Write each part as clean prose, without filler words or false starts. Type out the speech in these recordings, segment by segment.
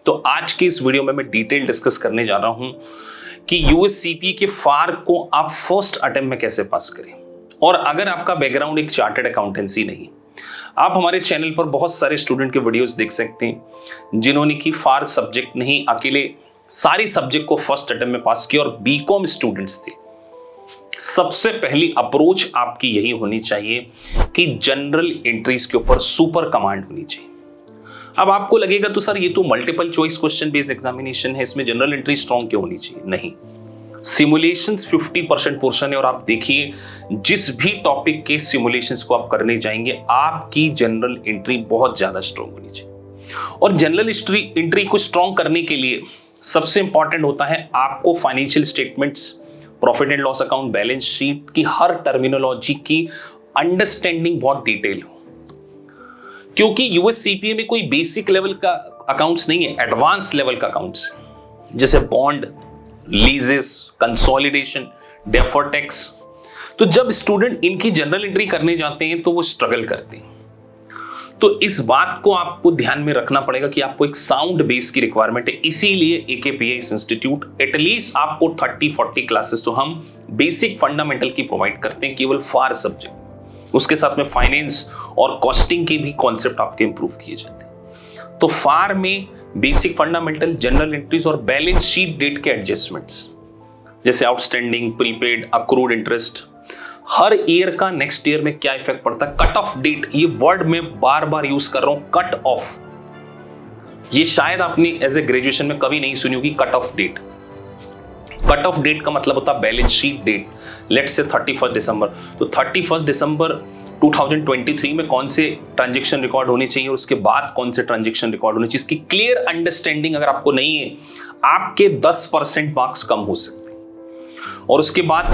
तो आज के इस वीडियो में मैं डिटेल डिस्कस करने जा रहा हूं कि यूएससीपी के फार को आप फर्स्ट अटेम्प्ट में कैसे पास करें। और अगर आपका बैकग्राउंड एक चार्टर्ड अकाउंटेंसी नहीं, आप हमारे चैनल पर बहुत सारे स्टूडेंट के वीडियोस देख सकते हैं जिन्होंने की फार सब्जेक्ट नहीं, अकेले सारी सब्जेक्ट को फर्स्ट अटेम्प्ट में पास किया और बीकॉम स्टूडेंट्स थे। सबसे पहली अप्रोच आपकी यही होनी चाहिए कि जनरल एंट्रीज के ऊपर सुपर कमांड होनी चाहिए। अब आपको लगेगा तो सर ये तो multiple choice question based examination है, इसमें जनरल एंट्री स्ट्रॉन्ग क्यों होनी चाहिए? नहीं, सिमुलेशंस 50% पोर्शन है और आप देखिए जिस भी टॉपिक के सिमुलेशंस को आप करने जाएंगे आपकी जनरल एंट्री बहुत ज्यादा स्ट्रॉन्ग होनी चाहिए। और जनरल एंट्री को स्ट्रॉन्ग करने के लिए सबसे इंपॉर्टेंट होता है आपको financial statements, profit and loss account, balance sheet की हर टर्मिनोलॉजी की अंडरस्टैंडिंग बहुत डिटेल हो, क्योंकि यूएससीपीए में कोई बेसिक लेवल का अकाउंट्स नहीं है, एडवांस लेवल का अकाउंट्स जैसे बॉन्ड, लीजेस, कंसोलिडेशन, डेफर्ड टैक्स। तो जब स्टूडेंट इनकी जनरल एंट्री करने जाते हैं तो वो स्ट्रगल करते हैं। तो इस बात को आपको ध्यान में रखना पड़ेगा कि आपको एक साउंड बेस की रिक्वायरमेंट है। इसीलिए AKPS इंस्टीट्यूट एटलीस्ट आपको 30-40 क्लासेस तो हम बेसिक फंडामेंटल की प्रोवाइड करते हैं केवल फार सब्जेक्ट। उसके साथ में फाइनेंस और कॉस्टिंग के भी कॉन्सेप्ट आपके इंप्रूव किए जाते हैं। तो फार में बेसिक फंडामेंटल, जनरल एंट्रीज और बैलेंस शीट डेट के एडजस्टमेंट्स जैसे आउटस्टैंडिंग, प्रीपेड, अक्रूड इंटरेस्ट, हर ईयर का नेक्स्ट ईयर में क्या इफेक्ट पड़ता है, कट ऑफ डेट, ये वर्ड मैं बार बार यूज कर रहा हूं, कट ऑफ। ये शायद आपने एज ए ग्रेजुएशन में कभी नहीं सुनी होगी cut off date. Cut off date का मतलब होता है balance sheet date, let's say 31 दिसंबर। तो 31 दिसंबर 2023 में कौन से ट्रांजैक्शन रिकॉर्ड होने चाहिए और उसके बाद कौन से ट्रांजैक्शन रिकॉर्ड होने चाहिए, इसकी क्लियर अंडरस्टैंडिंग अगर आपको नहीं है, आपके 10% मार्क्स कम हो सकते हैं। और उसके बाद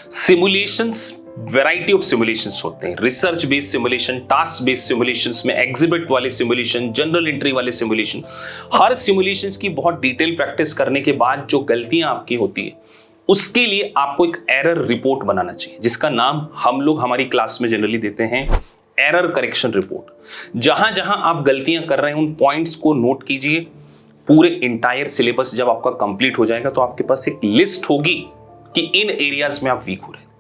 सिमुलेशंस वैरायटी ऑफ सिमुलेशंस होते हैं, research based simulation, task based simulations में एग्जिबिट वाले सिमुलेशन, जनरल एंट्री वाले सिमुलेशन। हर सिमुलेशंस की बहुत डिटेल प्रैक्टिस करने के बाद जो गलतियां आपकी होती है उसके लिए आपको एक एरर रिपोर्ट बनाना चाहिए, जिसका नाम हम लोग हमारी क्लास में जनरली देते हैं एरर करेक्शन रिपोर्ट। जहां जहां आप गलतियां कर रहे हैं उन पॉइंट्स को नोट कीजिए। पूरे इंटायर सिलेबस जब आपका कंप्लीट हो जाएगा तो आपके पास एक लिस्ट होगी कि इन एरियाज में आप वीक हो रहे हैं।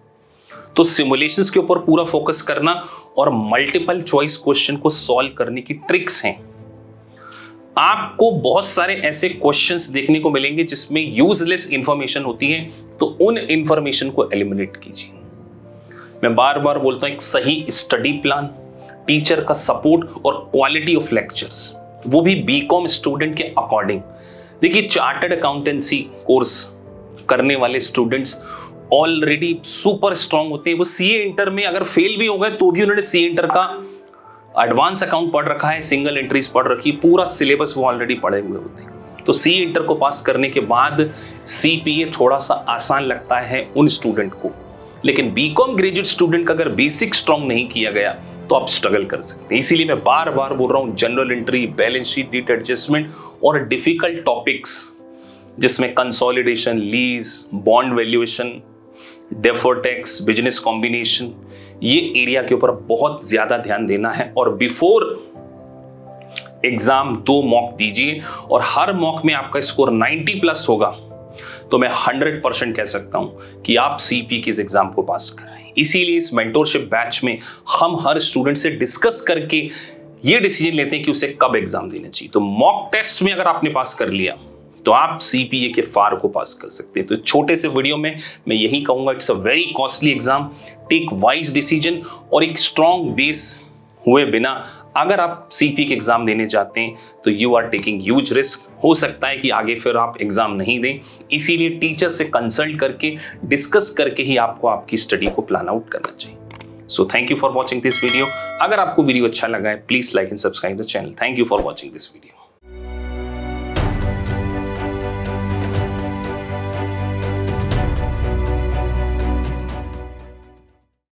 तो सिमुलेशंस के ऊपर पूरा फोकस करना और मल्टीपल चॉइस क्वेश्चन को सॉल्व करने की ट्रिक्स हैं। आपको बहुत सारे ऐसे क्वेश्चंस देखने को मिलेंगे जिसमें यूजलेस इंफॉर्मेशन होती है, तो उन इंफॉर्मेशन को एलिमिनेट कीजिए। मैं बार बार बोलता हूं एक सही स्टडी प्लान, टीचर का सपोर्ट और क्वालिटी ऑफ लेक्चर्स, वो भी बीकॉम स्टूडेंट के अकॉर्डिंग। देखिए चार्टर्ड अकाउंटेंसी कोर्स करने वाले स्टूडेंट्स ऑलरेडी सुपर स्ट्रांग होते हैं। वो सीए इंटर में अगर फेल भी हो गए तो भी उन्होंने सीए इंटर का एडवांस अकाउंट पढ़ रखा है, सिंगल एंट्रीज पढ़ रखी है, पूरा सिलेबस वो ऑलरेडी पढ़े हुए होते हैं। तो सीए इंटर को पास करने के बाद सीपीए थोड़ा सा आसान लगता है उन स्टूडेंट को, लेकिन बीकॉम ग्रेजुएट स्टूडेंट का अगर बेसिक स्ट्रांग नहीं किया गया तो आप स्ट्रगल कर सकते हैं। इसीलिए मैं बार बार बोल रहा हूं general entry, balance sheet date adjustment और डिफिकल्ट टॉपिक्स जिसमें consolidation, lease, bond valuation, deferred tax, business combination, ये एरिया के ऊपर बहुत ज्यादा ध्यान देना है। और बिफोर एग्जाम 2 मॉक दीजिए और हर मॉक में आपका स्कोर 90+ होगा तो मैं 100% कह सकता हूं कि आप सीपी के इस एग्जाम को पास कर रहे हैं। इसीलिए इस मेंटोरशिप बैच में हम हर स्टूडेंट से डिस्कस करके ये डिसीजन लेते हैं कि उसे कब एग्जाम देना चाहिए। तो मॉक टेस्ट में अगर आपने पास कर लिया तो आप सीपीए के फार को पास कर सकते हैं। तो छोटे से वीडियो में मैं यही कहूंगा, it's a very costly exam, take wise decision और एक स्ट्रॉन्ग बेस हुए बिना अगर आप सीपी के एग्जाम देने जाते हैं तो you are taking huge risk. हो सकता है कि आगे फिर आप एग्जाम नहीं दें, इसीलिए टीचर से कंसल्ट करके, डिस्कस करके ही आपको आपकी स्टडी को प्लान आउट करना चाहिए। So thank you for watching this video. अगर आपको वीडियो अच्छा लगा है please like and subscribe the channel. Thank you for watching this video.